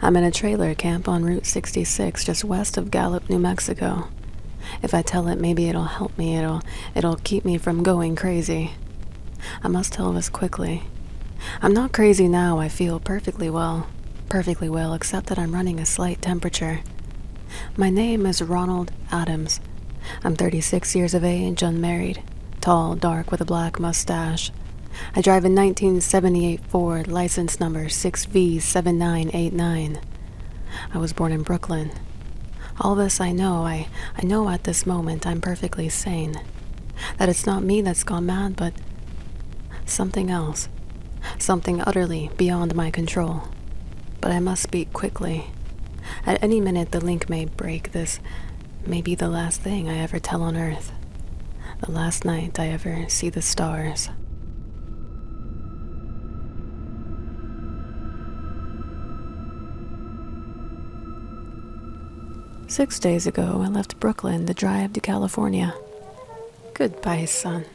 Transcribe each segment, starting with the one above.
I'm in a trailer camp on Route 66 just west of Gallup, New Mexico. If I tell it, maybe it'll help me. It'll keep me from going crazy. I must tell this quickly. I'm not crazy now. I feel perfectly well. Perfectly well, except that I'm running a slight temperature. My name is Ronald Adams. I'm 36 years of age, unmarried, tall, dark, with a black mustache. I drive a 1978 Ford, license number 6V7989. I was born in Brooklyn. All this I know. I know at this moment I'm perfectly sane. That it's not me that's gone mad, but something else. Something utterly beyond my control. But I must speak quickly. At any minute the link may break. This may be the last thing I ever tell on Earth. The last night I ever see the stars. "6 days ago, I left Brooklyn to drive to California. Goodbye, son.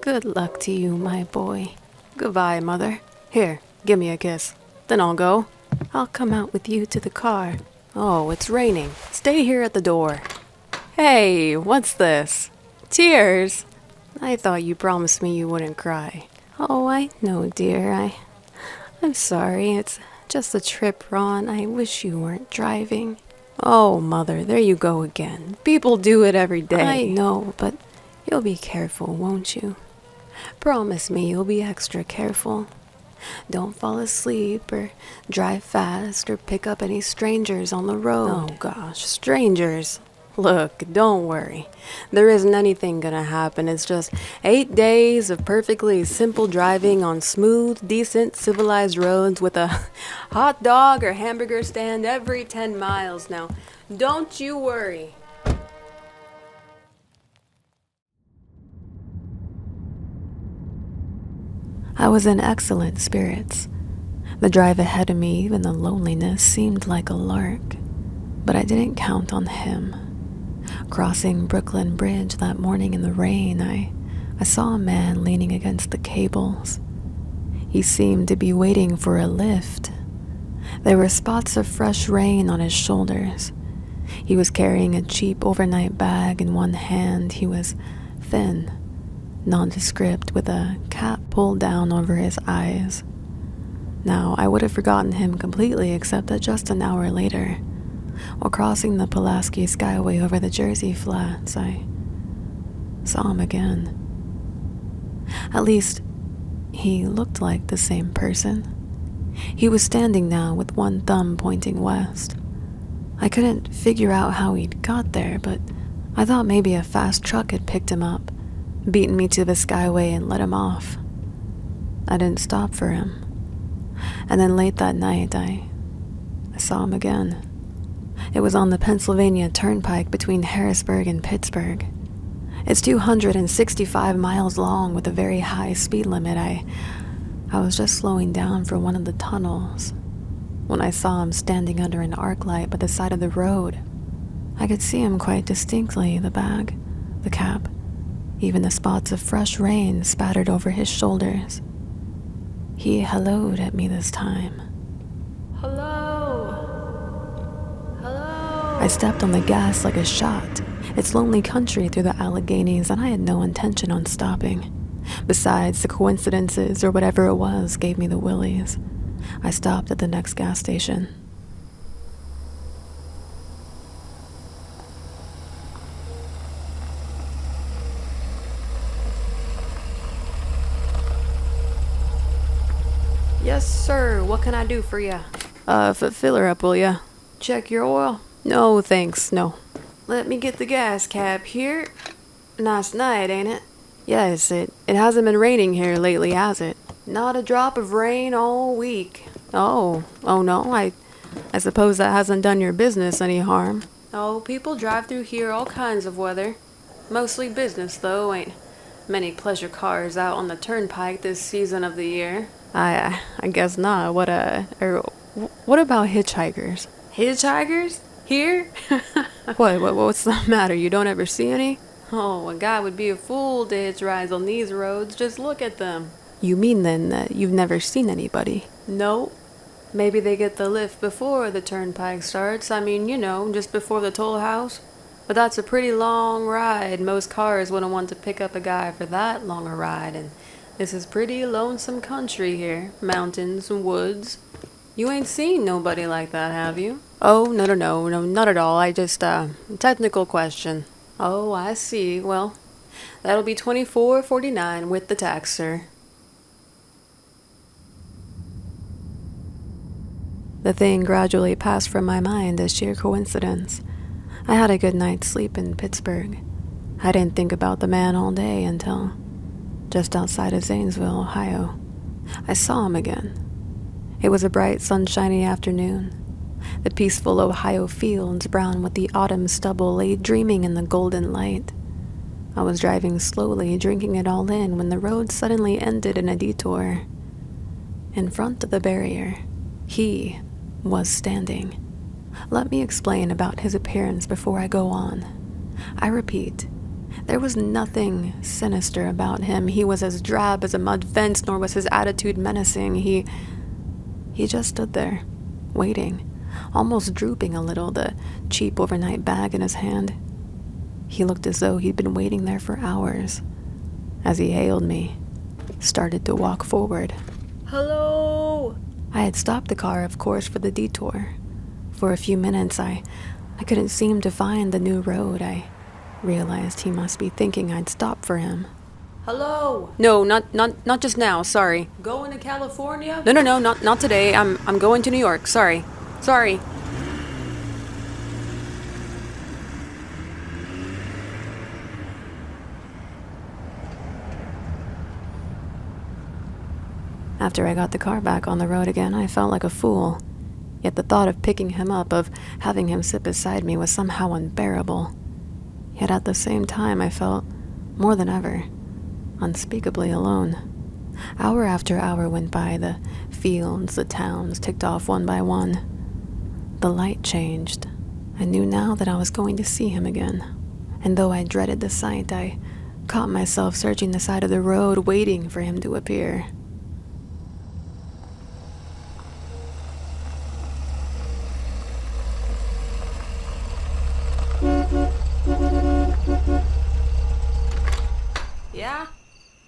Good luck to you, my boy. Goodbye, mother. Here, give me a kiss. Then I'll go. I'll come out with you to the car. Oh, it's raining. Stay here at the door. Hey, what's this? Tears? I thought you promised me you wouldn't cry. Oh, I know, dear. I'm sorry. It's just a trip, Ron. I wish you weren't driving. Oh, Mother, there you go again. People do it every day. I know, but you'll be careful, won't you? Promise me you'll be extra careful. Don't fall asleep or drive fast or pick up any strangers on the road. Oh, gosh, strangers. Look, don't worry. There isn't anything gonna happen. It's just 8 days of perfectly simple driving on smooth, decent, civilized roads with a hot dog or hamburger stand every 10 miles. Now, don't you worry. I was in excellent spirits. The drive ahead of me, even the loneliness, seemed like a lark. But I didn't count on him. Crossing Brooklyn Bridge that morning in the rain, I saw a man leaning against the cables. He seemed to be waiting for a lift. There were spots of fresh rain on his shoulders. He was carrying a cheap overnight bag in one hand. He was thin, nondescript, with a cap pulled down over his eyes. Now, I would have forgotten him completely, except that just an hour later, while crossing the Pulaski Skyway over the Jersey Flats, I saw him again. At least, he looked like the same person. He was standing now with one thumb pointing west. I couldn't figure out how he'd got there, but I thought maybe a fast truck had picked him up, beaten me to the Skyway, and let him off. I didn't stop for him. And then late that night, I saw him again. It was on the Pennsylvania Turnpike between Harrisburg and Pittsburgh. It's 265 miles long with a very high speed limit. I was just slowing down for one of the tunnels when I saw him standing under an arc light by the side of the road. I could see him quite distinctly, the bag, the cap, even the spots of fresh rain spattered over his shoulders. He helloed at me this time. Hello? I stepped on the gas like a shot. It's lonely country through the Alleghenies, and I had no intention on stopping. Besides, the coincidences, or whatever it was, gave me the willies. I stopped at the next gas station. Yes, sir. What can I do for ya? Fill her up, will ya? Check your oil? No, thanks, no. Let me get the gas cap here. Nice night, ain't it? Yes, it hasn't been raining here lately, has it? Not a drop of rain all week. Oh no, I suppose that hasn't done your business any harm. Oh, people drive through here all kinds of weather. Mostly business, though. Ain't many pleasure cars out on the turnpike this season of the year. I guess not. What about hitchhikers? Hitchhikers? Here? What's the matter? You don't ever see any? Oh, a guy would be a fool to hitch rides on these roads. Just look at them. You mean then that you've never seen anybody? Nope. Maybe they get the lift before the turnpike starts. I mean, just before the toll house. But that's a pretty long ride. Most cars wouldn't want to pick up a guy for that long a ride, and this is pretty lonesome country here. Mountains and woods. You ain't seen nobody like that, have you? Oh, no, not at all. I just, technical question. Oh, I see. Well, that'll be $24.49 with the tax, sir. The thing gradually passed from my mind as sheer coincidence. I had a good night's sleep in Pittsburgh. I didn't think about the man all day until just outside of Zanesville, Ohio. I saw him again. It was a bright, sunshiny afternoon. The peaceful Ohio fields, brown with the autumn stubble, lay dreaming in the golden light. I was driving slowly, drinking it all in, when the road suddenly ended in a detour. In front of the barrier, he was standing. Let me explain about his appearance before I go on. I repeat, there was nothing sinister about him. He was as drab as a mud fence, nor was his attitude menacing. He just stood there, waiting, almost drooping a little, the cheap overnight bag in his hand. He looked as though he'd been waiting there for hours. As he hailed me, started to walk forward. Hello! I had stopped the car, of course, for the detour. For a few minutes, I couldn't seem to find the new road. I realized he must be thinking I'd stop for him. Hello? No, not just now, sorry. Going to California? No, not today. I'm going to New York, sorry. After I got the car back on the road again, I felt like a fool. Yet the thought of picking him up, of having him sit beside me, was somehow unbearable. Yet at the same time, I felt, more than ever, unspeakably alone. Hour after hour went by, the fields, the towns ticked off one by one. The light changed. I knew now that I was going to see him again. And though I dreaded the sight, I caught myself searching the side of the road, waiting for him to appear. Yeah?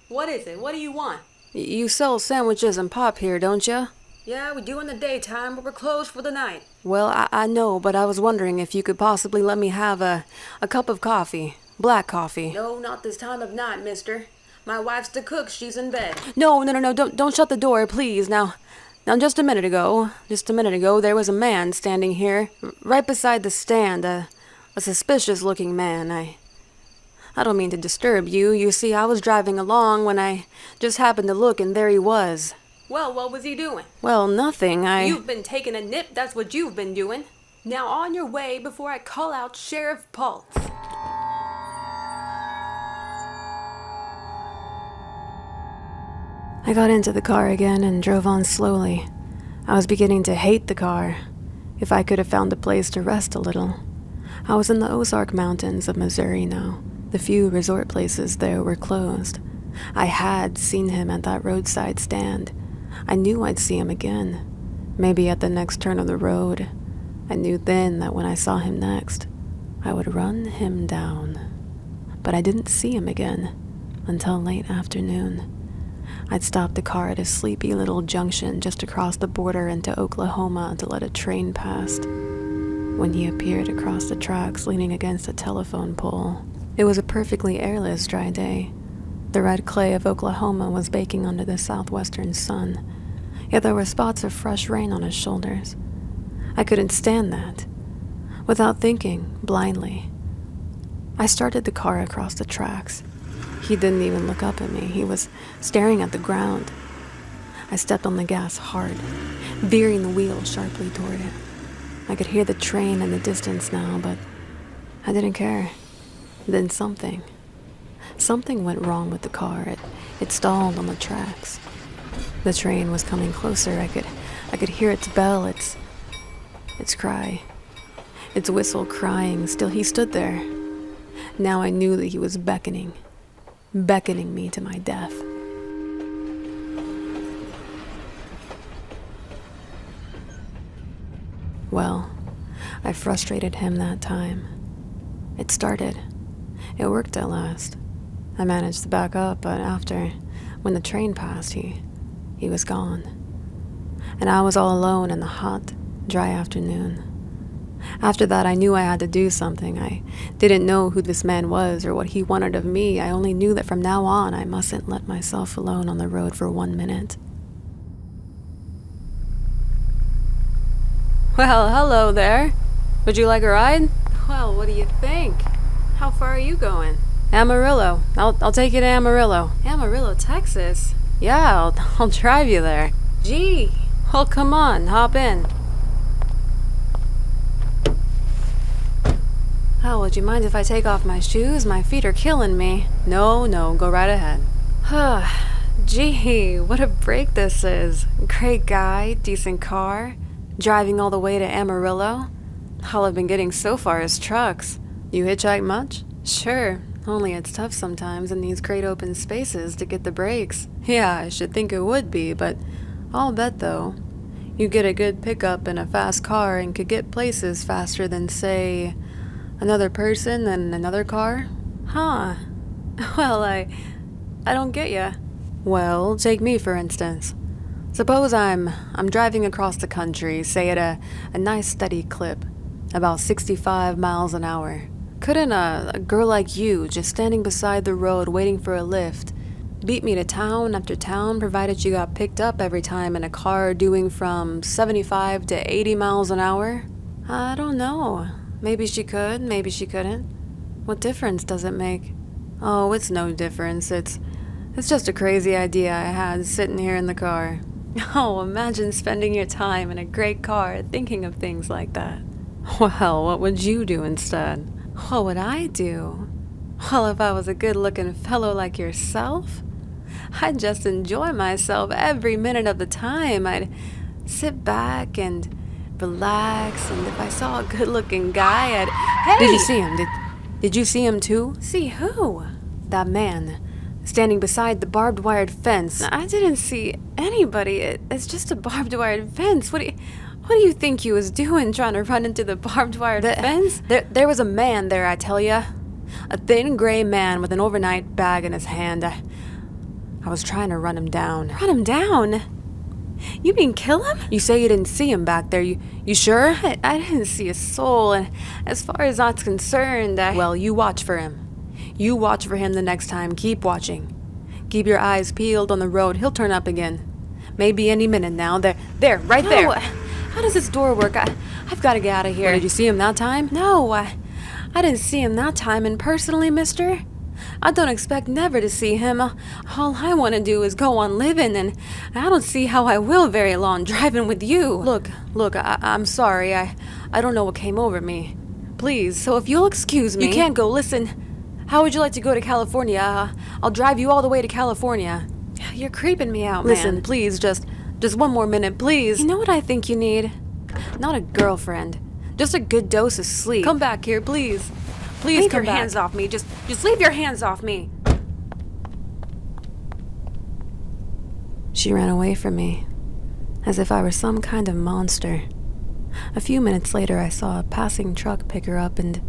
What is it? What do you want? You sell sandwiches and pop here, don't you? Yeah, we do in the daytime, but we're closed for the night. Well, I know, but I was wondering if you could possibly let me have a cup of coffee. Black coffee. No, not this time of night, mister. My wife's the cook. She's in bed. No, don't shut the door, please. Now, just a minute ago, there was a man standing here, right beside the stand, a suspicious-looking man. I don't mean to disturb you. You see, I was driving along when I just happened to look, and there he was. Well, what was he doing? Well, nothing. You've been taking a nip, that's what you've been doing. Now on your way before I call out Sheriff Pulse. I got into the car again and drove on slowly. I was beginning to hate the car. If I could have found a place to rest a little. I was in the Ozark Mountains of Missouri now. The few resort places there were closed. I had seen him at that roadside stand. I knew I'd see him again, maybe at the next turn of the road. I knew then that when I saw him next, I would run him down. But I didn't see him again until late afternoon. I'd stopped the car at a sleepy little junction just across the border into Oklahoma to let a train past, when he appeared across the tracks leaning against a telephone pole. It was a perfectly airless dry day. The red clay of Oklahoma was baking under the southwestern sun, yet there were spots of fresh rain on his shoulders. I couldn't stand that. Without thinking, blindly, I started the car across the tracks. He didn't even look up at me. He was staring at the ground. I stepped on the gas hard, veering the wheel sharply toward it. I could hear the train in the distance now, but I didn't care. Then something went wrong with the car. It stalled on the tracks. The train was coming closer. I could hear its bell, its cry, its whistle crying. Still he stood there. Now I knew that he was beckoning me to my death. Well, I frustrated him that time. It started. It worked at last. I managed to back up, but when the train passed, he was gone. And I was all alone in the hot, dry afternoon. After that, I knew I had to do something. I didn't know who this man was or what he wanted of me. I only knew that from now on, I mustn't let myself alone on the road for 1 minute. Well, hello there. Would you like a ride? Well, what do you think? How far are you going? Amarillo. I'll take you to Amarillo. Amarillo, Texas? Yeah, I'll drive you there. Gee, well, come on, hop in. Oh, would you mind if I take off my shoes? My feet are killing me. No, go right ahead. Gee, what a break this is. Great guy, decent car, driving all the way to Amarillo. All I've been getting so far is trucks. You hitchhike much? Sure, only it's tough sometimes in these great open spaces to get the breaks. Yeah, I should think it would be, but I'll bet though. You get a good pickup in a fast car and could get places faster than, say, another person and another car? Huh. Well, I don't get ya. Well, take me for instance. Suppose I'm driving across the country, say at a nice steady clip, about 65 miles an hour. Couldn't a girl like you, just standing beside the road waiting for a lift, beat me to town after town, provided you got picked up every time in a car doing from 75 to 80 miles an hour? I don't know. Maybe she could, maybe she couldn't. What difference does it make? Oh, it's no difference. It's just a crazy idea I had sitting here in the car. Oh, imagine spending your time in a great car thinking of things like that. Well, what would you do instead? What would I do? Well, if I was a good-looking fellow like yourself, I'd just enjoy myself every minute of the time. I'd sit back and relax, and if I saw a good-looking guy, I'd... Hey! Did you see him? Did you see him too? See who? That man, standing beside the barbed-wired fence. I didn't see anybody. It's just a barbed-wired fence. What do you think he was doing, trying to run into the barbed-wired fence? There was a man there, I tell ya. A thin, gray man with an overnight bag in his hand. I was trying to run him down. Run him down? You mean kill him? You say you didn't see him back there. You sure? I didn't see a soul, and as far as that's concerned, Well, you watch for him. You watch for him the next time. Keep watching. Keep your eyes peeled on the road. He'll turn up again. Maybe any minute now. There, right there. How does this door work? I've got to get out of here. Well, did you see him that time? No, I didn't see him that time, and personally, mister, I don't expect never to see him. All I want to do is go on living, and I don't see how I will very long driving with you. Look, I'm sorry. I don't know what came over me. Please, so if you'll excuse me... You can't go. Listen, how would you like to go to California? I'll drive you all the way to California. You're creeping me out, man. Listen, please, just 1 more minute, please. You know what I think you need? Not a girlfriend. Just a good dose of sleep. Come back here, please. Please leave your hands off me. Just leave your hands off me. She ran away from me, as if I were some kind of monster. A few minutes later, I saw a passing truck pick her up, and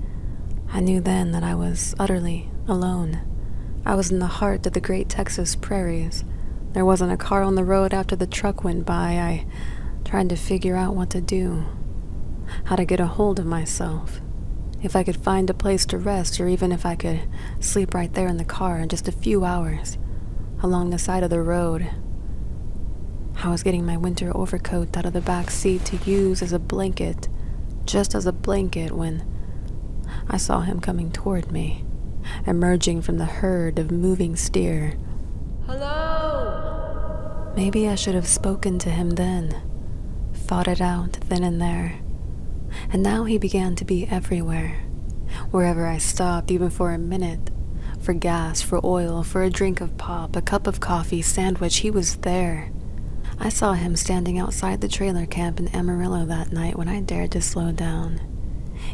I knew then that I was utterly alone. I was in the heart of the great Texas prairies. There wasn't a car on the road after the truck went by. I tried to figure out what to do, how to get a hold of myself. If I could find a place to rest, or even if I could sleep right there in the car in just a few hours, along the side of the road. I was getting my winter overcoat out of the back seat to use as a blanket, just as a blanket, when I saw him coming toward me, emerging from the herd of moving steer. Hello! Maybe I should have spoken to him then, fought it out then and there. And now he began to be everywhere. Wherever I stopped, even for a minute, for gas, for oil, for a drink of pop, a cup of coffee, sandwich, he was there. I saw him standing outside the trailer camp in Amarillo that night when I dared to slow down.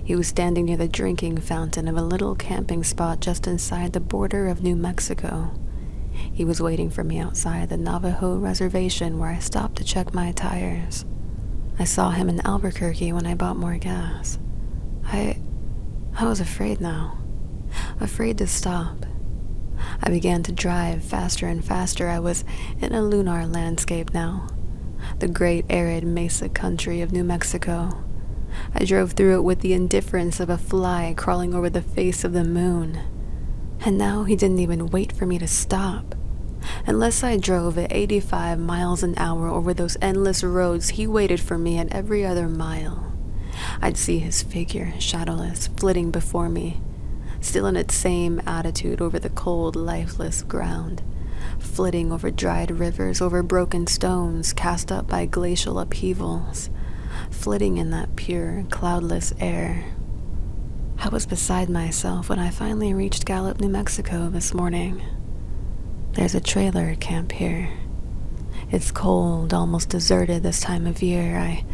He was standing near the drinking fountain of a little camping spot just inside the border of New Mexico. He was waiting for me outside the Navajo reservation where I stopped to check my tires. I saw him in Albuquerque when I bought more gas. I was afraid now, afraid to stop. I began to drive faster and faster. I was in a lunar landscape now, the great arid mesa country of New Mexico. I drove through it with the indifference of a fly crawling over the face of the moon. And now he didn't even wait for me to stop. Unless I drove at 85 miles an hour over those endless roads, he waited for me at every other mile. I'd see his figure, shadowless, flitting before me, still in its same attitude over the cold, lifeless ground, flitting over dried rivers, over broken stones cast up by glacial upheavals, flitting in that pure, cloudless air. I was beside myself when I finally reached Gallup, New Mexico this morning. There's a trailer camp here. It's cold, almost deserted this time of year. I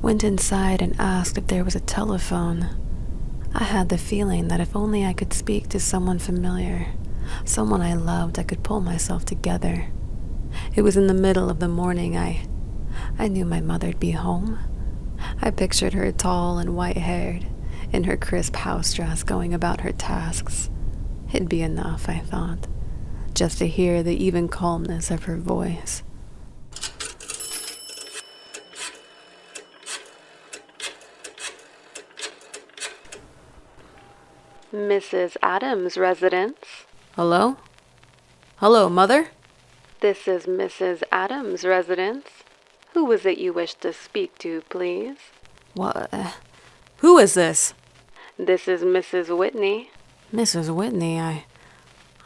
went inside and asked if there was a telephone. I had the feeling that if only I could speak to someone familiar, someone I loved, I could pull myself together. It was in the middle of the morning. I knew my mother'd be home. I pictured her tall and white-haired, in her crisp house dress, going about her tasks. It'd be enough, I thought, just to hear the even calmness of her voice. Mrs. Adams' residence. Hello? Hello, Mother? This is Mrs. Adams' residence. Who is it you wish to speak to, please? What? Who is this? This is Mrs. Whitney. Mrs. Whitney, I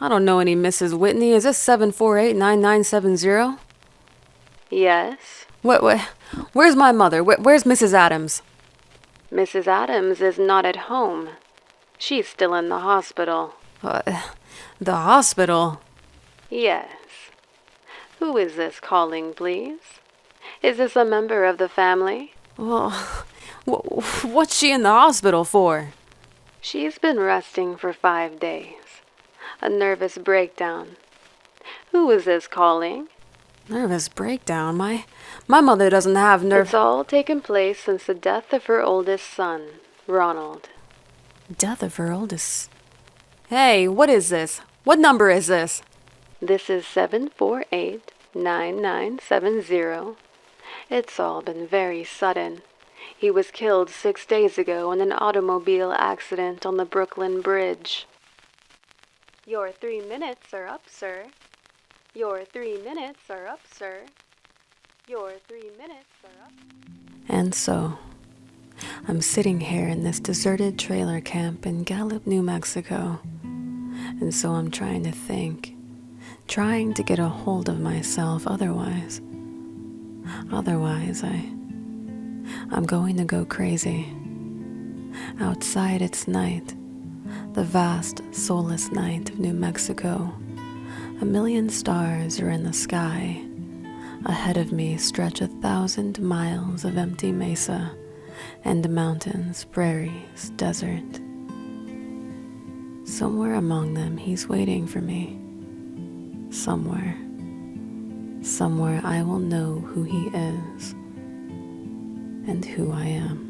don't know any Mrs. Whitney. Is this 748-9970? Yes. Where's my mother? Where's Mrs. Adams? Mrs. Adams is not at home. She's still in the hospital. The hospital? Yes. Who is this calling, please? Is this a member of the family? Well, what's she in the hospital for? She's been resting for 5 days. A nervous breakdown. Who is this calling? Nervous breakdown? My mother doesn't have It's all taken place since the death of her oldest son, Ronald. Death of her oldest... Hey, what is this? What number is this? This is 748-9970. It's all been very sudden. He was killed 6 days ago in an automobile accident on the Brooklyn Bridge. Your 3 minutes are up, sir. Your 3 minutes are up, sir. Your 3 minutes are up. And so, I'm sitting here in this deserted trailer camp in Gallup, New Mexico. And so I'm trying to think, trying to get a hold of myself. Otherwise, I'm going to go crazy. Outside it's night, the vast, soulless night of New Mexico. 1,000,000 stars are in the sky. Ahead of me stretch 1,000 miles of empty mesa and mountains, prairies, desert. Somewhere among them, he's waiting for me. Somewhere I will know who he is and who I am.